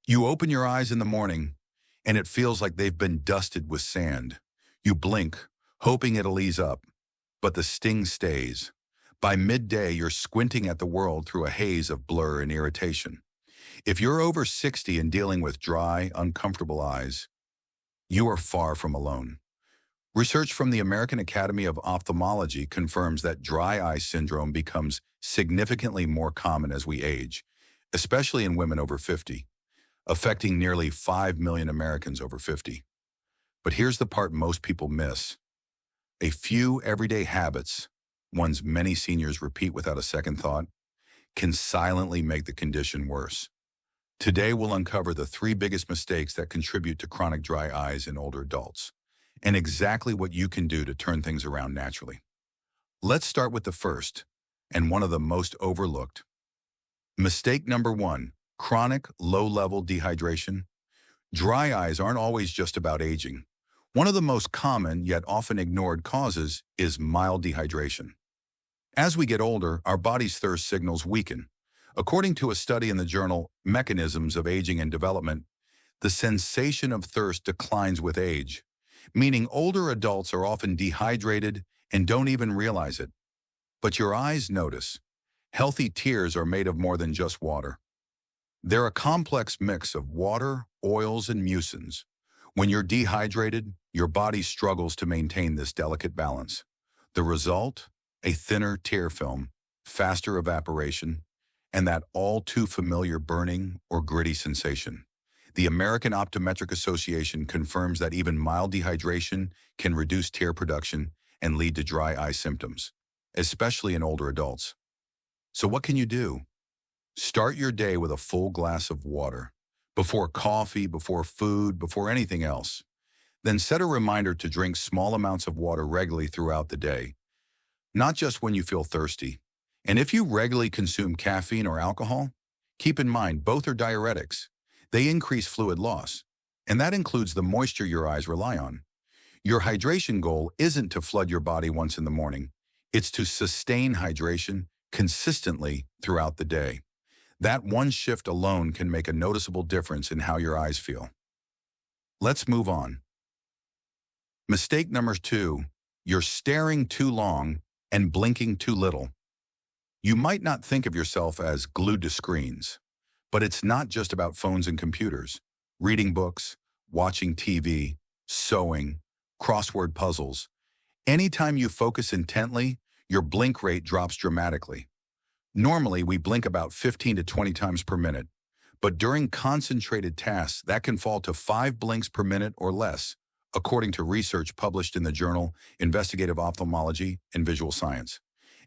You open your eyes in the morning, and it feels like they've been dusted with sand. You blink, hoping it'll ease up, but the sting stays. By midday, you're squinting at the world through a haze of blur and irritation. If you're over 60 and dealing with dry, uncomfortable eyes, you are far from alone. Research from the American Academy of Ophthalmology confirms that dry eye syndrome becomes significantly more common as we age, especially in women over 50, affecting nearly 5 million Americans over 50. But here's the part most people miss. A few everyday habits, ones many seniors repeat without a second thought, can silently make the condition worse. Today, we'll uncover the 3 biggest mistakes that contribute to chronic dry eyes in older adults, and exactly what you can do to turn things around naturally. Let's start with the first, and one of the most overlooked. Mistake number 1, chronic low-level dehydration. Dry eyes aren't always just about aging. One of the most common yet often ignored causes is mild dehydration. As we get older, our body's thirst signals weaken. According to a study in the journal Mechanisms of Aging and Development, the sensation of thirst declines with age, meaning older adults are often dehydrated and don't even realize it. But your eyes notice. Healthy tears are made of more than just water. They're a complex mix of water, oils, and mucins. When you're dehydrated, your body struggles to maintain this delicate balance. The result? A thinner tear film, faster evaporation, and that all-too-familiar burning or gritty sensation. The American Optometric Association confirms that even mild dehydration can reduce tear production and lead to dry eye symptoms, especially in older adults. So what can you do? Start your day with a full glass of water, before coffee, before food, before anything else. Then set a reminder to drink small amounts of water regularly throughout the day, not just when you feel thirsty. And if you regularly consume caffeine or alcohol, keep in mind both are diuretics. They increase fluid loss, and that includes the moisture your eyes rely on. Your hydration goal isn't to flood your body once in the morning. It's to sustain hydration consistently throughout the day. That one shift alone can make a noticeable difference in how your eyes feel. Let's move on. Mistake number 2, you're staring too long and blinking too little. You might not think of yourself as glued to screens, but it's not just about phones and computers. Reading books, watching TV, sewing, crossword puzzles. Anytime you focus intently, your blink rate drops dramatically. Normally, we blink about 15 to 20 times per minute, but during concentrated tasks, that can fall to 5 blinks per minute or less, according to research published in the journal Investigative Ophthalmology and Visual Science.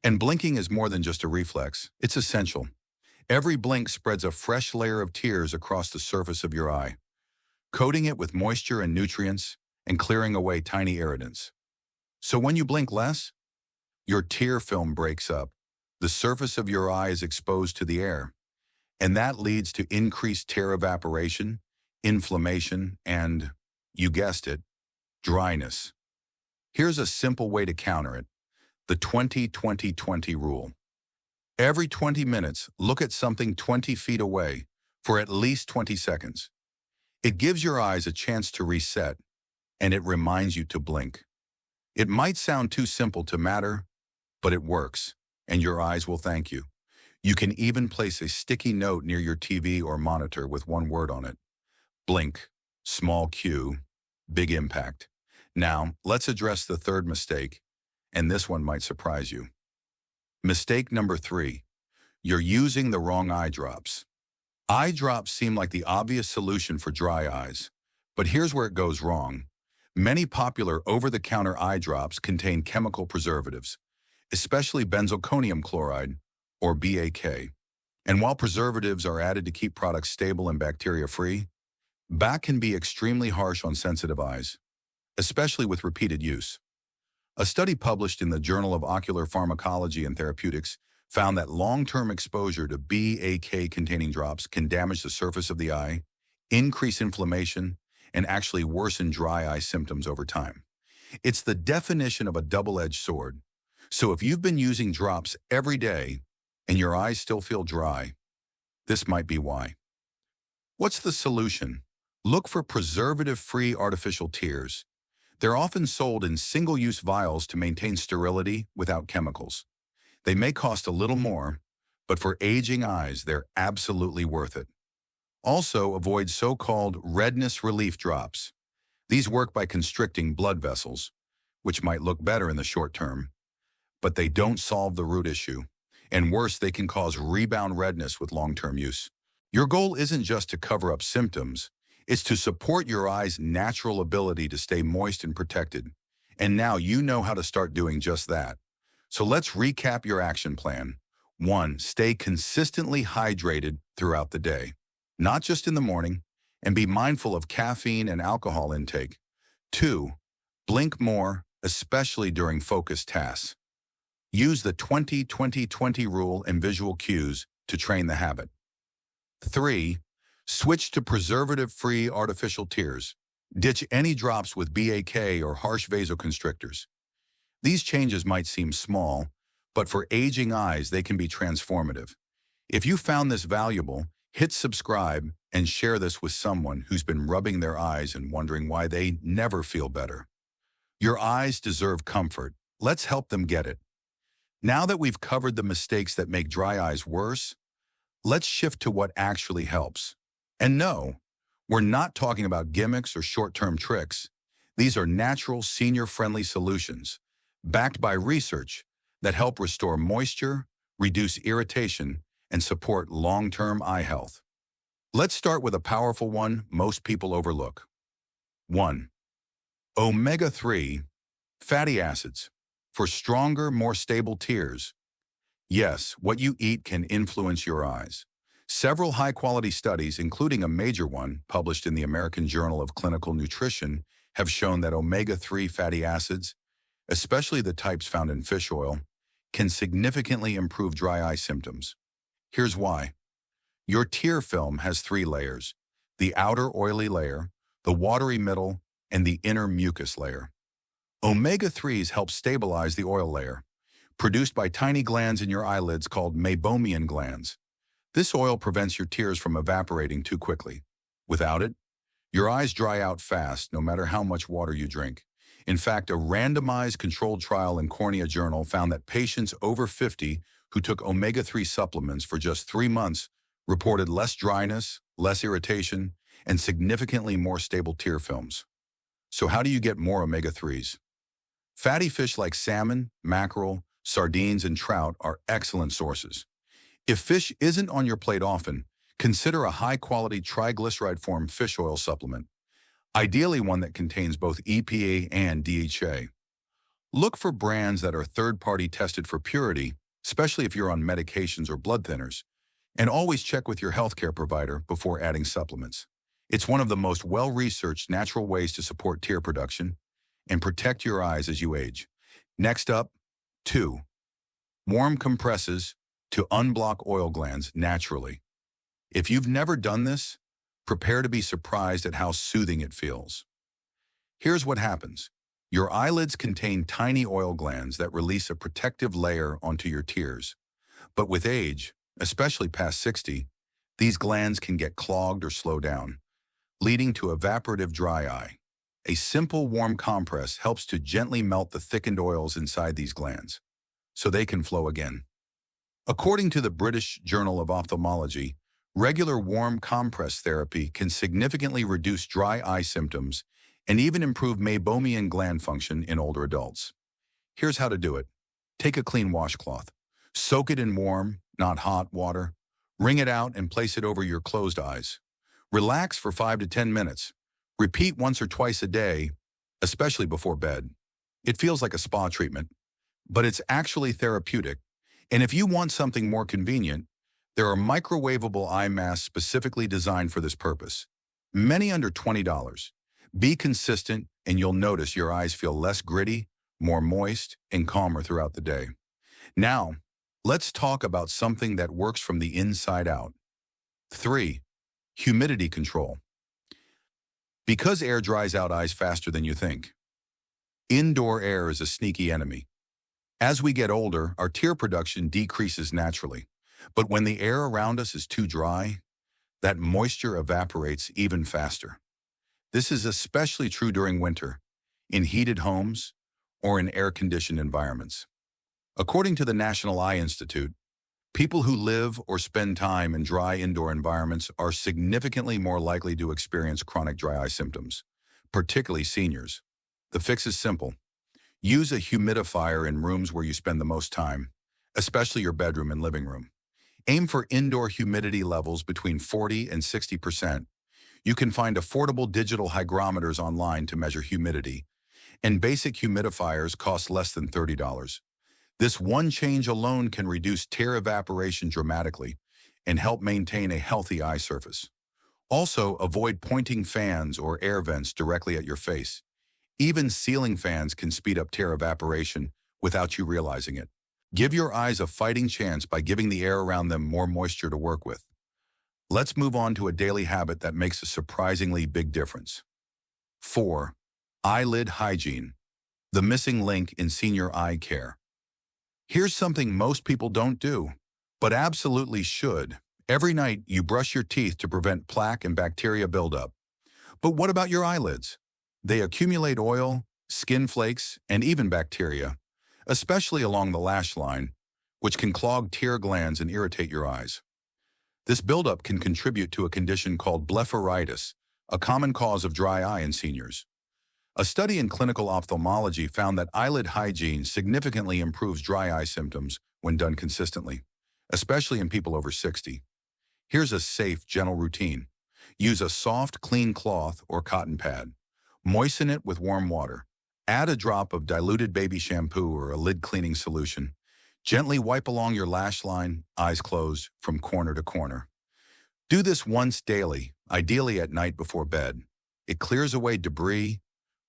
And blinking is more than just a reflex, it's essential. Every blink spreads a fresh layer of tears across the surface of your eye, coating it with moisture and nutrients and clearing away tiny irritants. So when you blink less, your tear film breaks up, the surface of your eye is exposed to the air, and that leads to increased tear evaporation, inflammation, and, you guessed it, dryness. Here's a simple way to counter it. The 20-20-20 rule. Every 20 minutes, look at something 20 feet away for at least 20 seconds. It gives your eyes a chance to reset, and it reminds you to blink. It might sound too simple to matter, but it works, and your eyes will thank you. You can even place a sticky note near your TV or monitor with one word on it. Blink, small cue, big impact. Now, let's address the third mistake, and this one might surprise you. Mistake number 3, you're using the wrong eye drops. Eye drops seem like the obvious solution for dry eyes, but here's where it goes wrong. Many popular over-the-counter eye drops contain chemical preservatives, especially benzalkonium chloride, or BAK. And while preservatives are added to keep products stable and bacteria-free, BAK can be extremely harsh on sensitive eyes, especially with repeated use. A study published in the Journal of Ocular Pharmacology and Therapeutics found that long-term exposure to BAK-containing drops can damage the surface of the eye, increase inflammation, and actually worsen dry eye symptoms over time. It's the definition of a double-edged sword. So if you've been using drops every day and your eyes still feel dry, this might be why. What's the solution? Look for preservative-free artificial tears. They're often sold in single-use vials to maintain sterility without chemicals. They may cost a little more, but for aging eyes, they're absolutely worth it. Also, avoid so-called redness relief drops. These work by constricting blood vessels, which might look better in the short term, but they don't solve the root issue. And worse, they can cause rebound redness with long-term use. Your goal isn't just to cover up symptoms, it's to support your eye's natural ability to stay moist and protected. And now you know how to start doing just that. So let's recap your action plan. 1. Stay consistently hydrated throughout the day, not just in the morning, and be mindful of caffeine and alcohol intake. 2. Blink more, especially during focused tasks. Use the 20-20-20 rule and visual cues to train the habit. 3. Switch to preservative-free artificial tears. Ditch any drops with BAK or harsh vasoconstrictors. These changes might seem small, but for aging eyes, they can be transformative. If you found this valuable, hit subscribe and share this with someone who's been rubbing their eyes and wondering why they never feel better. Your eyes deserve comfort. Let's help them get it. Now that we've covered the mistakes that make dry eyes worse, let's shift to what actually helps. And no, we're not talking about gimmicks or short-term tricks. These are natural, senior-friendly solutions, backed by research that help restore moisture, reduce irritation, and support long-term eye health. Let's start with a powerful one most people overlook. 1. Omega-3 fatty acids for stronger, more stable tears. Yes, what you eat can influence your eyes. Several high-quality studies, including a major one published in the American Journal of Clinical Nutrition, have shown that omega-3 fatty acids, especially the types found in fish oil, can significantly improve dry eye symptoms. Here's why. Your tear film has 3 layers: the outer oily layer, the watery middle, and the inner mucus layer. Omega-3s help stabilize the oil layer, produced by tiny glands in your eyelids called meibomian glands. This oil prevents your tears from evaporating too quickly. Without it, your eyes dry out fast no matter how much water you drink. In fact, a randomized controlled trial in Cornea Journal found that patients over 50 who took omega-3 supplements for just 3 months reported less dryness, less irritation, and significantly more stable tear films. So how do you get more omega-3s? Fatty fish like salmon, mackerel, sardines, and trout are excellent sources. If fish isn't on your plate often, consider a high-quality triglyceride-form fish oil supplement, ideally one that contains both EPA and DHA. Look for brands that are third-party tested for purity, especially if you're on medications or blood thinners, and always check with your healthcare provider before adding supplements. It's one of the most well-researched natural ways to support tear production and protect your eyes as you age. Next up, 2. Warm compresses to unblock oil glands naturally. If you've never done this, prepare to be surprised at how soothing it feels. Here's what happens. Your eyelids contain tiny oil glands that release a protective layer onto your tears. But with age, especially past 60, these glands can get clogged or slow down, leading to evaporative dry eye. A simple warm compress helps to gently melt the thickened oils inside these glands, so they can flow again. According to the British Journal of Ophthalmology, regular warm compress therapy can significantly reduce dry eye symptoms and even improve meibomian gland function in older adults. Here's how to do it. Take a clean washcloth. Soak it in warm, not hot, water. Wring it out and place it over your closed eyes. Relax for 5 to 10 minutes. Repeat once or twice a day, especially before bed. It feels like a spa treatment, but it's actually therapeutic. And if you want something more convenient, there are microwavable eye masks specifically designed for this purpose. Many under $20. Be consistent and you'll notice your eyes feel less gritty, more moist, and calmer throughout the day. Now, let's talk about something that works from the inside out. 3. Humidity control. Because air dries out eyes faster than you think. Indoor air is a sneaky enemy. As we get older, our tear production decreases naturally. But when the air around us is too dry, that moisture evaporates even faster. This is especially true during winter, in heated homes, or in air-conditioned environments. According to the National Eye Institute, people who live or spend time in dry indoor environments are significantly more likely to experience chronic dry eye symptoms, particularly seniors. The fix is simple. Use a humidifier in rooms where you spend the most time, especially your bedroom and living room. Aim for indoor humidity levels between 40 and 60%. You can find affordable digital hygrometers online to measure humidity, and basic humidifiers cost less than $30. This one change alone can reduce tear evaporation dramatically and help maintain a healthy eye surface. Also, avoid pointing fans or air vents directly at your face. Even ceiling fans can speed up tear evaporation without you realizing it. Give your eyes a fighting chance by giving the air around them more moisture to work with. Let's move on to a daily habit that makes a surprisingly big difference. 4. Eyelid hygiene, the missing link in senior eye care. Here's something most people don't do, but absolutely should. Every night, you brush your teeth to prevent plaque and bacteria buildup. But what about your eyelids? They accumulate oil, skin flakes, and even bacteria, especially along the lash line, which can clog tear glands and irritate your eyes. This buildup can contribute to a condition called blepharitis, a common cause of dry eye in seniors. A study in clinical ophthalmology found that eyelid hygiene significantly improves dry eye symptoms when done consistently, especially in people over 60. Here's a safe, gentle routine. Use a soft, clean cloth or cotton pad. Moisten it with warm water. Add a drop of diluted baby shampoo or a lid cleaning solution. Gently wipe along your lash line, eyes closed, from corner to corner. Do this once daily, ideally at night before bed. It clears away debris,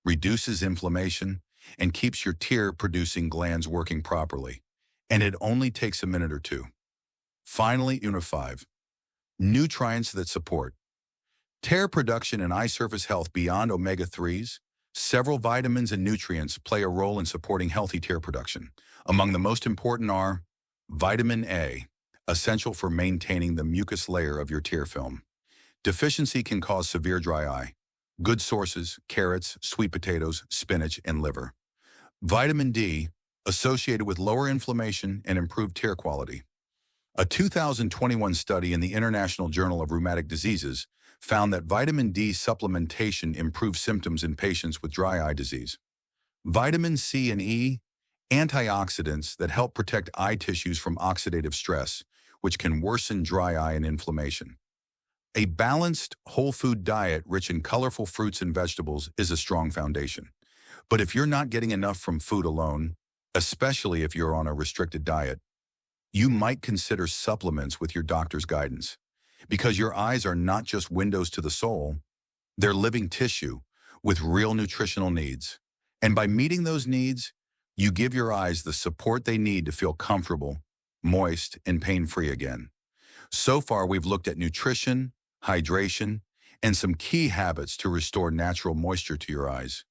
reduces inflammation, and keeps your tear-producing glands working properly. And it only takes a minute or two. Finally, Unit 5. Nutrients that support tear production and eye surface health. Beyond omega-3s, several vitamins and nutrients play a role in supporting healthy tear production. Among the most important are vitamin A, essential for maintaining the mucus layer of your tear film. Deficiency can cause severe dry eye. Good sources: carrots, sweet potatoes, spinach, and liver. Vitamin D, associated with lower inflammation and improved tear quality. A 2021 study in the International Journal of Rheumatic Diseases found that vitamin D supplementation improves symptoms in patients with dry eye disease. Vitamin C and E, antioxidants that help protect eye tissues from oxidative stress, which can worsen dry eye and inflammation. A balanced, whole food diet rich in colorful fruits and vegetables is a strong foundation. But if you're not getting enough from food alone, especially if you're on a restricted diet, you might consider supplements with your doctor's guidance. Because your eyes are not just windows to the soul, they're living tissue with real nutritional needs. And by meeting those needs, you give your eyes the support they need to feel comfortable, moist, and pain-free again. So far, we've looked at nutrition, hydration, and some key habits to restore natural moisture to your eyes.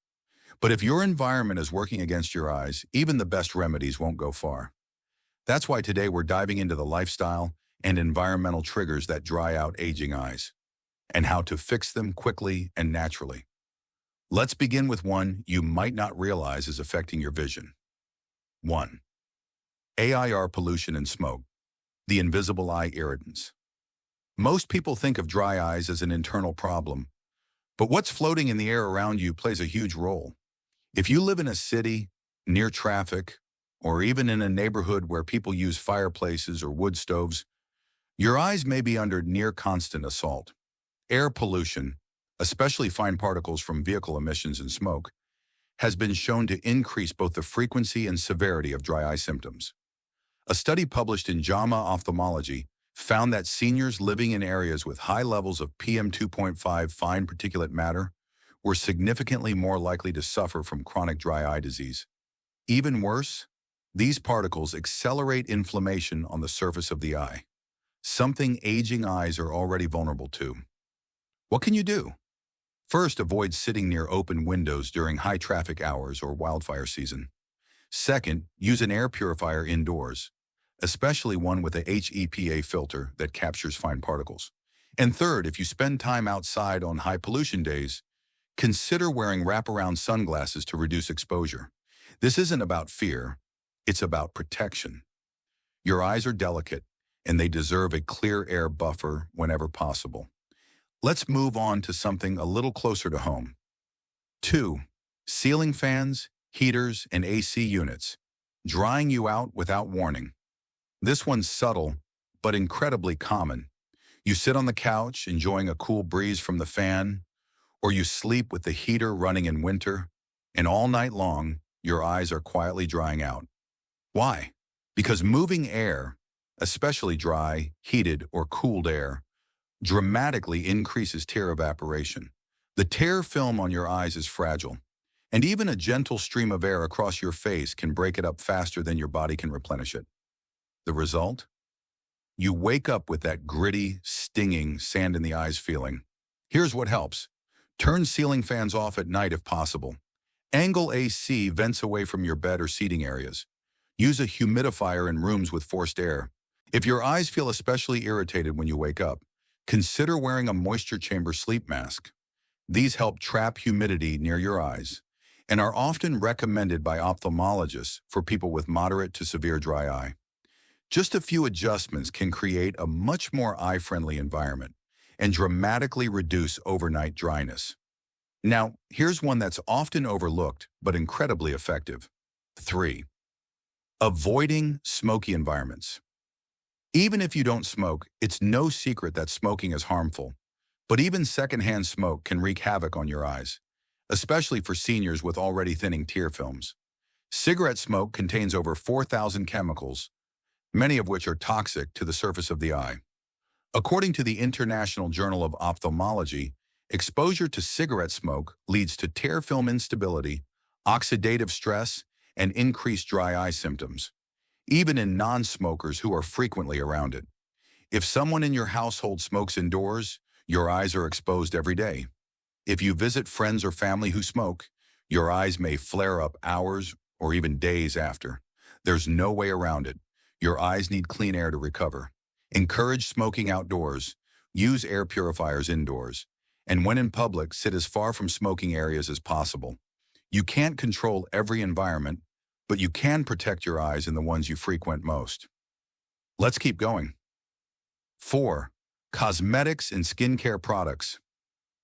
But if your environment is working against your eyes, even the best remedies won't go far. That's why today we're diving into the lifestyle and environmental triggers that dry out aging eyes, and how to fix them quickly and naturally. Let's begin with one you might not realize is affecting your vision. 1. AIR pollution and smoke, the invisible eye irritants. Most people think of dry eyes as an internal problem, but what's floating in the air around you plays a huge role. If you live in a city, near traffic, or even in a neighborhood where people use fireplaces or wood stoves, your eyes may be under near constant assault. Air pollution, especially fine particles from vehicle emissions and smoke, has been shown to increase both the frequency and severity of dry eye symptoms. A study published in JAMA Ophthalmology found that seniors living in areas with high levels of PM2.5 fine particulate matter were significantly more likely to suffer from chronic dry eye disease. Even worse, these particles accelerate inflammation on the surface of the eye, something aging eyes are already vulnerable to. What can you do? First, avoid sitting near open windows during high traffic hours or wildfire season. Second, use an air purifier indoors, especially one with a HEPA filter that captures fine particles. And third, if you spend time outside on high pollution days, consider wearing wraparound sunglasses to reduce exposure. This isn't about fear, it's about protection. Your eyes are delicate, and they deserve a clear air buffer whenever possible. Let's move on to something a little closer to home. 2. Ceiling fans, heaters, and AC units, drying you out without warning. This one's subtle, but incredibly common. You sit on the couch enjoying a cool breeze from the fan, or you sleep with the heater running in winter, and all night long, your eyes are quietly drying out. Why? Because moving air, especially dry, heated, or cooled air, dramatically increases tear evaporation. The tear film on your eyes is fragile, and even a gentle stream of air across your face can break it up faster than your body can replenish it. The result? You wake up with that gritty, stinging, sand in the eyes feeling. Here's what helps. Turn ceiling fans off at night if possible. Angle AC vents away from your bed or seating areas. Use a humidifier in rooms with forced air. If your eyes feel especially irritated when you wake up, consider wearing a moisture chamber sleep mask. These help trap humidity near your eyes and are often recommended by ophthalmologists for people with moderate to severe dry eye. Just a few adjustments can create a much more eye-friendly environment and dramatically reduce overnight dryness. Now, here's one that's often overlooked but incredibly effective. 3. Avoiding smoky environments. Even if you don't smoke, it's no secret that smoking is harmful. But even secondhand smoke can wreak havoc on your eyes, especially for seniors with already thinning tear films. Cigarette smoke contains over 4,000 chemicals, many of which are toxic to the surface of the eye. According to the International Journal of Ophthalmology, exposure to cigarette smoke leads to tear film instability, oxidative stress, and increased dry eye symptoms, even in non-smokers who are frequently around it. If someone in your household smokes indoors, your eyes are exposed every day. If you visit friends or family who smoke, your eyes may flare up hours or even days after. There's no way around it. Your eyes need clean air to recover. Encourage smoking outdoors. Use air purifiers indoors. And when in public, sit as far from smoking areas as possible. You can't control every environment, but you can protect your eyes in the ones you frequent most. Let's keep going. 4. Cosmetics and skincare products.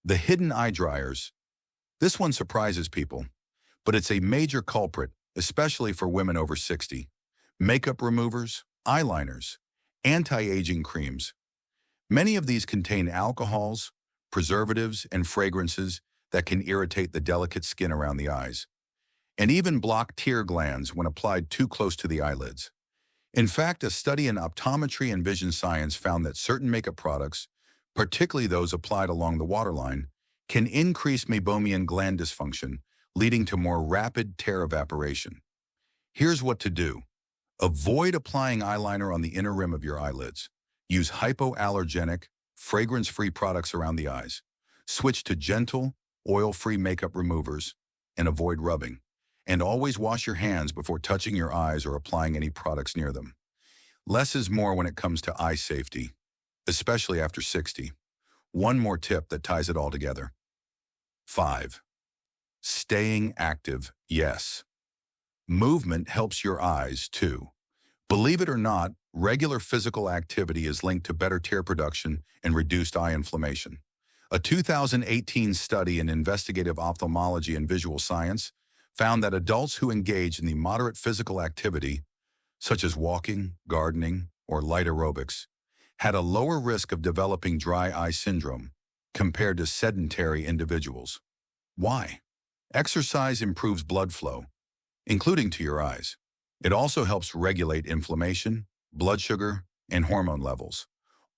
The hidden eye dryers. This one surprises people, but it's a major culprit, especially for women over 60. Makeup removers, eyeliners, anti-aging creams. Many of these contain alcohols, preservatives, and fragrances that can irritate the delicate skin around the eyes, and even block tear glands when applied too close to the eyelids. In fact, a study in optometry and vision science found that certain makeup products, particularly those applied along the waterline, can increase meibomian gland dysfunction, leading to more rapid tear evaporation. Here's what to do. Avoid applying eyeliner on the inner rim of your eyelids. Use hypoallergenic, fragrance-free products around the eyes. Switch to gentle, oil-free makeup removers and avoid rubbing. And always wash your hands before touching your eyes or applying any products near them. Less is more when it comes to eye safety, especially after 60. One more tip that ties it all together. 5. Staying active, yes. Movement helps your eyes too. Believe it or not, regular physical activity is linked to better tear production and reduced eye inflammation. A 2018 study in investigative ophthalmology and visual science found that adults who engage in the moderate physical activity, such as walking, gardening, or light aerobics, had a lower risk of developing dry eye syndrome compared to sedentary individuals. Why? Exercise improves blood flow, including to your eyes. It also helps regulate inflammation, blood sugar, and hormone levels,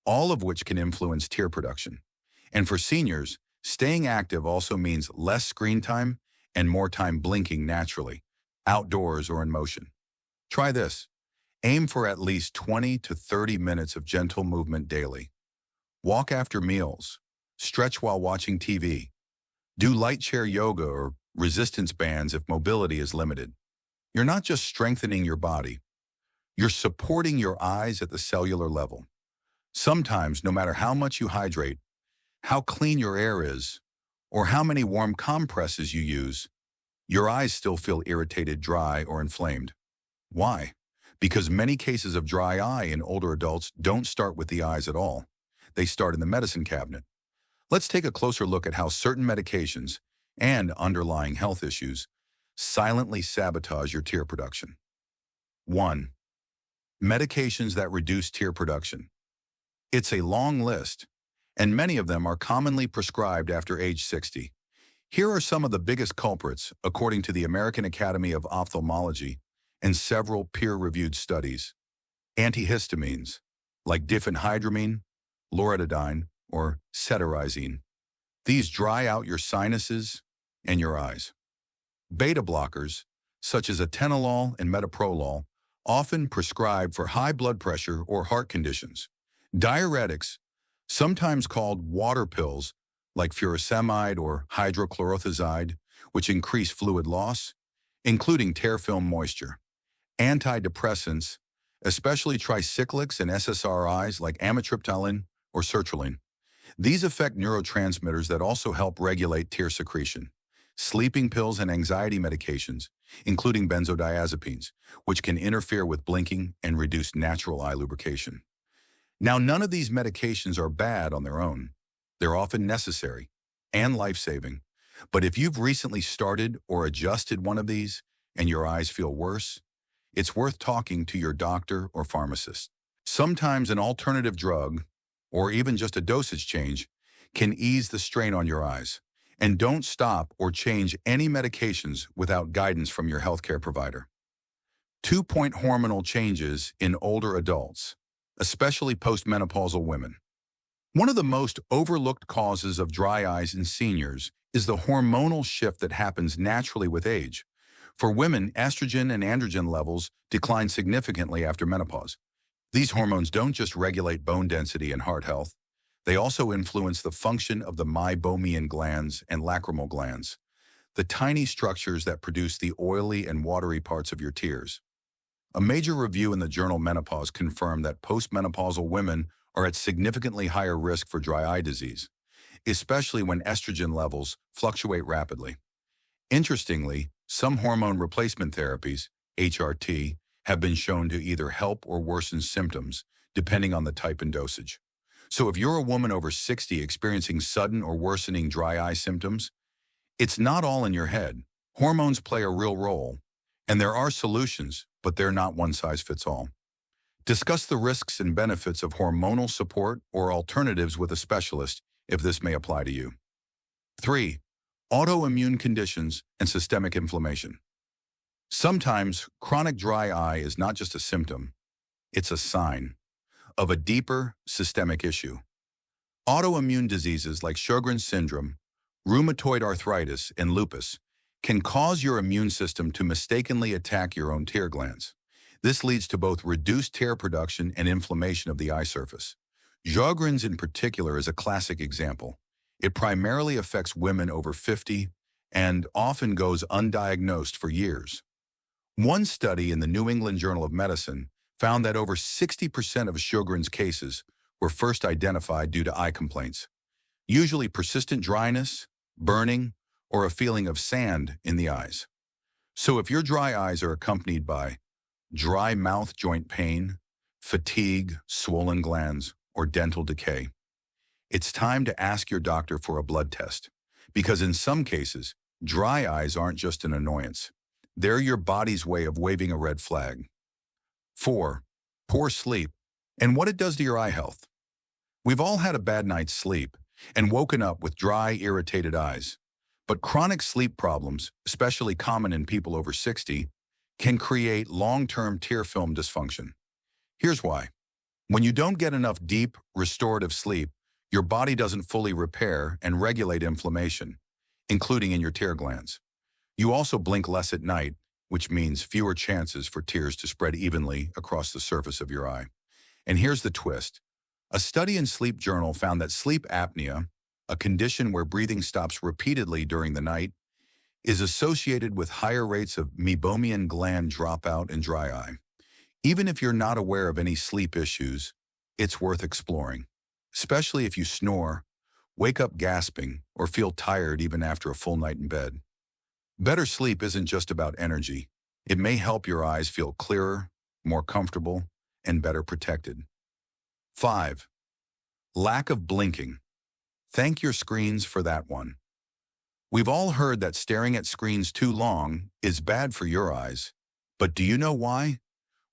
all of which can influence tear production. And for seniors, staying active also means less screen time and more time blinking naturally, outdoors or in motion. Try this. Aim for at least 20 to 30 minutes of gentle movement daily. Walk after meals. Stretch while watching TV. Do light chair yoga or resistance bands if mobility is limited. You're not just strengthening your body, you're supporting your eyes at the cellular level. Sometimes, no matter how much you hydrate, how clean your air is, or how many warm compresses you use, your eyes still feel irritated, dry, or inflamed. Why? Because many cases of dry eye in older adults don't start with the eyes at all. They start in the medicine cabinet. Let's take a closer look at how certain medications and underlying health issues silently sabotage your tear production. 1. Medications that reduce tear production. It's a long list, and many of them are commonly prescribed after age 60. Here are some of the biggest culprits, according to the American Academy of Ophthalmology and several peer-reviewed studies. Antihistamines, like diphenhydramine, loratadine, or cetirizine. These dry out your sinuses and your eyes. Beta blockers, such as atenolol and metoprolol, often prescribed for high blood pressure or heart conditions. Diuretics, sometimes called water pills, like furosemide or hydrochlorothiazide, which increase fluid loss, including tear film moisture. Antidepressants, especially tricyclics and SSRIs like amitriptyline or sertraline. These affect neurotransmitters that also help regulate tear secretion. Sleeping pills and anxiety medications, including benzodiazepines, which can interfere with blinking and reduce natural eye lubrication. Now, none of these medications are bad on their own. They're often necessary and life-saving. But if you've recently started or adjusted one of these and your eyes feel worse, it's worth talking to your doctor or pharmacist. Sometimes an alternative drug, or even just a dosage change, can ease the strain on your eyes. And don't stop or change any medications without guidance from your healthcare provider. 2-point hormonal changes in older adults, especially postmenopausal women. One of the most overlooked causes of dry eyes in seniors is the hormonal shift that happens naturally with age. For women, estrogen and androgen levels decline significantly after menopause. These hormones don't just regulate bone density and heart health, they also influence the function of the meibomian glands and lacrimal glands, the tiny structures that produce the oily and watery parts of your tears. A major review in the journal Menopause confirmed that postmenopausal women are at significantly higher risk for dry eye disease, especially when estrogen levels fluctuate rapidly. Interestingly, some hormone replacement therapies, HRT, have been shown to either help or worsen symptoms, depending on the type and dosage. So if you're a woman over 60 experiencing sudden or worsening dry eye symptoms, it's not all in your head. Hormones play a real role, and there are solutions, but they're not one size fits all. Discuss the risks and benefits of hormonal support or alternatives with a specialist if this may apply to you. 3. Autoimmune conditions and systemic inflammation. Sometimes chronic dry eye is not just a symptom, it's a sign of a deeper systemic issue. Autoimmune diseases like Sjogren's syndrome, rheumatoid arthritis, and lupus can cause your immune system to mistakenly attack your own tear glands. This leads to both reduced tear production and inflammation of the eye surface. Sjogren's in particular is a classic example. It primarily affects women over 50 and often goes undiagnosed for years. One study in the New England Journal of Medicine found that over 60% of Sjogren's cases were first identified due to eye complaints, usually persistent dryness, burning, or a feeling of sand in the eyes. So if your dry eyes are accompanied by dry mouth joint pain, fatigue, swollen glands, or dental decay, it's time to ask your doctor for a blood test, because in some cases, dry eyes aren't just an annoyance. They're your body's way of waving a red flag. 4. Poor sleep and what it does to your eye health. We've all had a bad night's sleep and woken up with dry, irritated eyes. But chronic sleep problems, especially common in people over 60, can create long-term tear film dysfunction. Here's why. When you don't get enough deep, restorative sleep, your body doesn't fully repair and regulate inflammation, including in your tear glands. You also blink less at night, which means fewer chances for tears to spread evenly across the surface of your eye. And here's the twist. A study in Sleep Journal found that sleep apnea, a condition where breathing stops repeatedly during the night, is associated with higher rates of meibomian gland dropout and dry eye. Even if you're not aware of any sleep issues, it's worth exploring, especially if you snore, wake up gasping, or feel tired even after a full night in bed. Better sleep isn't just about energy. It may help your eyes feel clearer, more comfortable, and better protected. 5. Lack of blinking. Thank your screens for that one. We've all heard that staring at screens too long is bad for your eyes. But do you know why?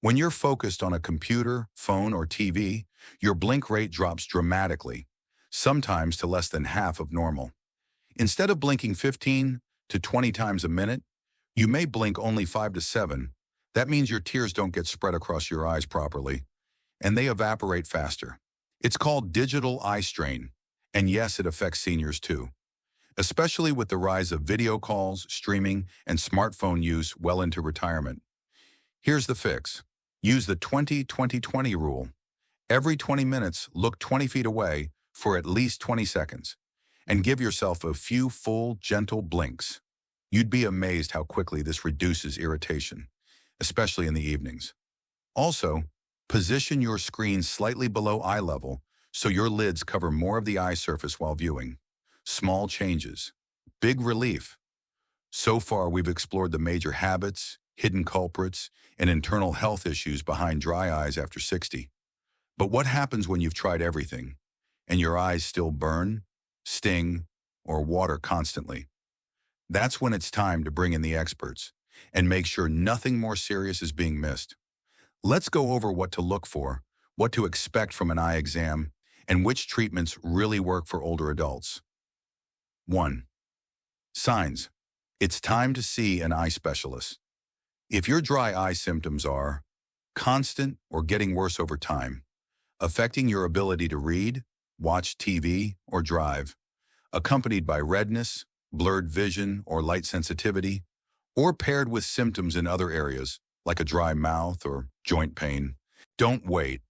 When you're focused on a computer, phone, or TV, your blink rate drops dramatically, sometimes to less than half of normal. Instead of blinking 15 to 20 times a minute, you may blink only 5 to 7. That means your tears don't get spread across your eyes properly, and they evaporate faster. It's called digital eye strain, and yes, it affects seniors too, especially with the rise of video calls, streaming, and smartphone use well into retirement. Here's the fix. Use the 20-20-20 rule. Every 20 minutes, look 20 feet away for at least 20 seconds, and give yourself a few full, gentle blinks. You'd be amazed how quickly this reduces irritation, especially in the evenings. Also, position your screen slightly below eye level so your lids cover more of the eye surface while viewing. Small changes, big relief. So far, we've explored the major habits, hidden culprits, and internal health issues behind dry eyes after 60. But what happens when you've tried everything, and your eyes still burn, sting, or water constantly? That's when it's time to bring in the experts and make sure nothing more serious is being missed. Let's go over what to look for, what to expect from an eye exam, and which treatments really work for older adults. 1. Signs. It's time to see an eye specialist. If your dry eye symptoms are constant or getting worse over time, affecting your ability to read, watch TV, or drive, accompanied by redness, blurred vision, or light sensitivity, or paired with symptoms in other areas, like a dry mouth or joint pain, don't wait.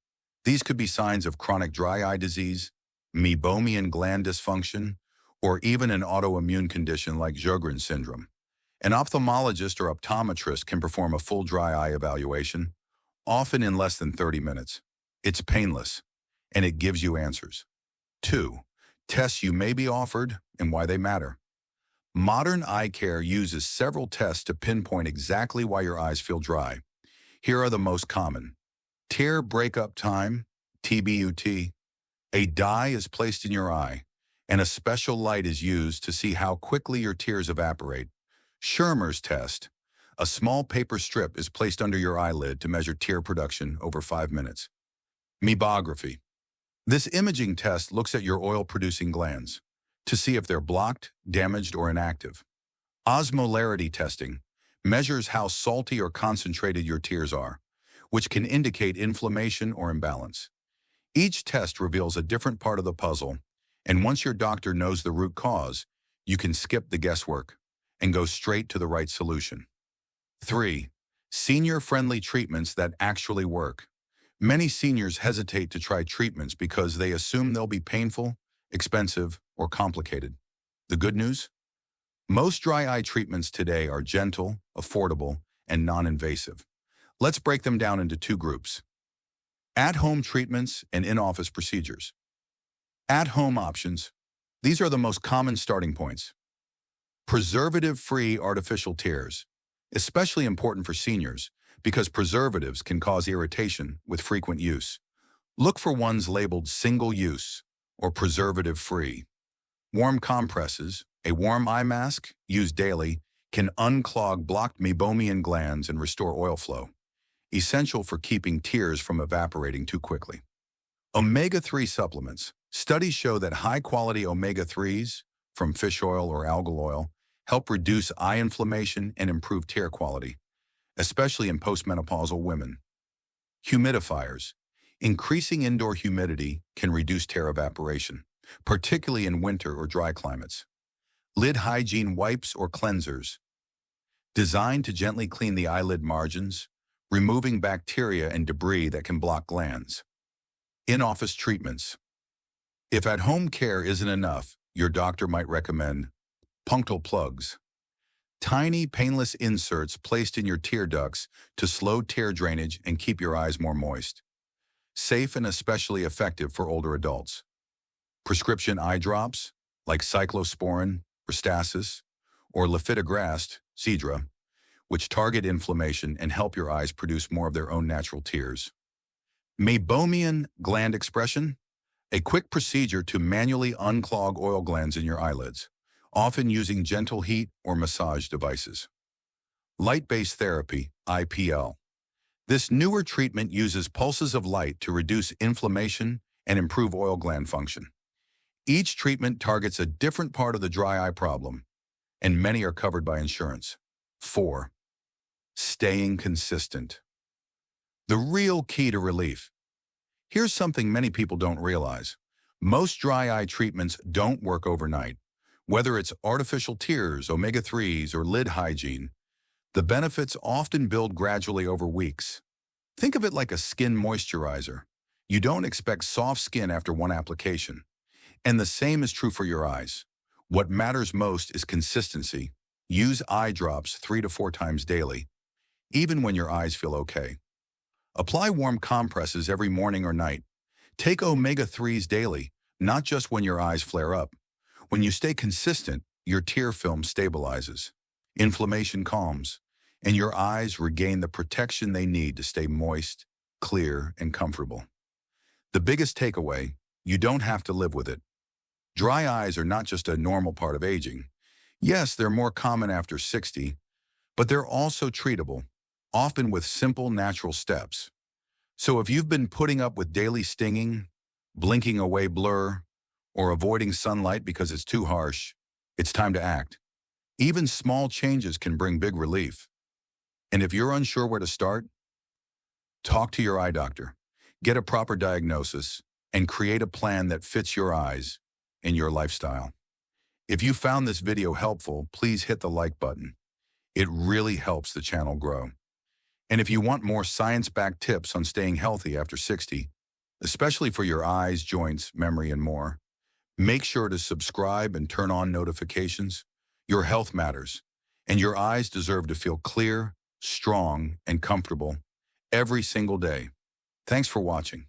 These could be signs of chronic dry eye disease, meibomian gland dysfunction, or even an autoimmune condition like Sjogren's syndrome. An ophthalmologist or optometrist can perform a full dry eye evaluation, often in less than 30 minutes. It's painless, and it gives you answers. 2. Tests you may be offered and why they matter. Modern eye care uses several tests to pinpoint exactly why your eyes feel dry. Here are the most common. Tear breakup time, TBUT. A dye is placed in your eye, and a special light is used to see how quickly your tears evaporate. Schirmer's test. A small paper strip is placed under your eyelid to measure tear production over 5 minutes. Meibography. This imaging test looks at your oil-producing glands to see if they're blocked, damaged, or inactive. Osmolarity testing measures how salty or concentrated your tears are, which can indicate inflammation or imbalance. Each test reveals a different part of the puzzle, and once your doctor knows the root cause, you can skip the guesswork and go straight to the right solution. 3. Senior-friendly treatments that actually work. Many seniors hesitate to try treatments because they assume they'll be painful, expensive, or complicated. The good news? Most dry eye treatments today are gentle, affordable, and non-invasive. Let's break them down into 2 groups: at-home treatments and in-office procedures. At-home options. These are the most common starting points. Preservative-free artificial tears, especially important for seniors because preservatives can cause irritation with frequent use. Look for ones labeled single-use or preservative-free. Warm compresses, a warm eye mask used daily, can unclog blocked meibomian glands and restore oil flow, essential for keeping tears from evaporating too quickly. Omega-3 supplements. Studies show that high-quality omega-3s from fish oil or algal oil help reduce eye inflammation and improve tear quality, especially in postmenopausal women. Humidifiers. Increasing indoor humidity can reduce tear evaporation, particularly in winter or dry climates. Lid hygiene wipes or cleansers. Designed to gently clean the eyelid margins, removing bacteria and debris that can block glands. In-office treatments. If at-home care isn't enough, your doctor might recommend punctal plugs. Tiny, painless inserts placed in your tear ducts to slow tear drainage and keep your eyes more moist. safe and especially effective for older adults. Prescription eye drops, like cyclosporin, Restasis, or lifitegrast, Cedra, which target inflammation and help your eyes produce more of their own natural tears. Meibomian gland expression, a quick procedure to manually unclog oil glands in your eyelids, often using gentle heat or massage devices. Light-based therapy, IPL. This newer treatment uses pulses of light to reduce inflammation and improve oil gland function. Each treatment targets a different part of the dry eye problem, and many are covered by insurance. 4. Staying consistent. The real key to relief. Here's something many people don't realize. Most dry eye treatments don't work overnight. Whether it's artificial tears, omega-3s, or lid hygiene, the benefits often build gradually over weeks. Think of it like a skin moisturizer. You don't expect soft skin after one application. And the same is true for your eyes. What matters most is consistency. Use eye drops 3 to 4 times daily, even when your eyes feel okay. Apply warm compresses every morning or night. Take omega-3s daily, not just when your eyes flare up. When you stay consistent, your tear film stabilizes, inflammation calms, and your eyes regain the protection they need to stay moist, clear, and comfortable. The biggest takeaway, you don't have to live with it. Dry eyes are not just a normal part of aging. Yes, they're more common after 60, but they're also treatable, often with simple natural steps. So if you've been putting up with daily stinging, blinking away blur, or avoiding sunlight because it's too harsh, it's time to act. Even small changes can bring big relief. And if you're unsure where to start, talk to your eye doctor, get a proper diagnosis, and create a plan that fits your eyes and your lifestyle. If you found this video helpful, please hit the like button. It really helps the channel grow. And if you want more science-backed tips on staying healthy after 60, especially for your eyes, joints, memory, and more, make sure to subscribe and turn on notifications. Your health matters, and your eyes deserve to feel clear, strong, and comfortable every single day. Thanks for watching.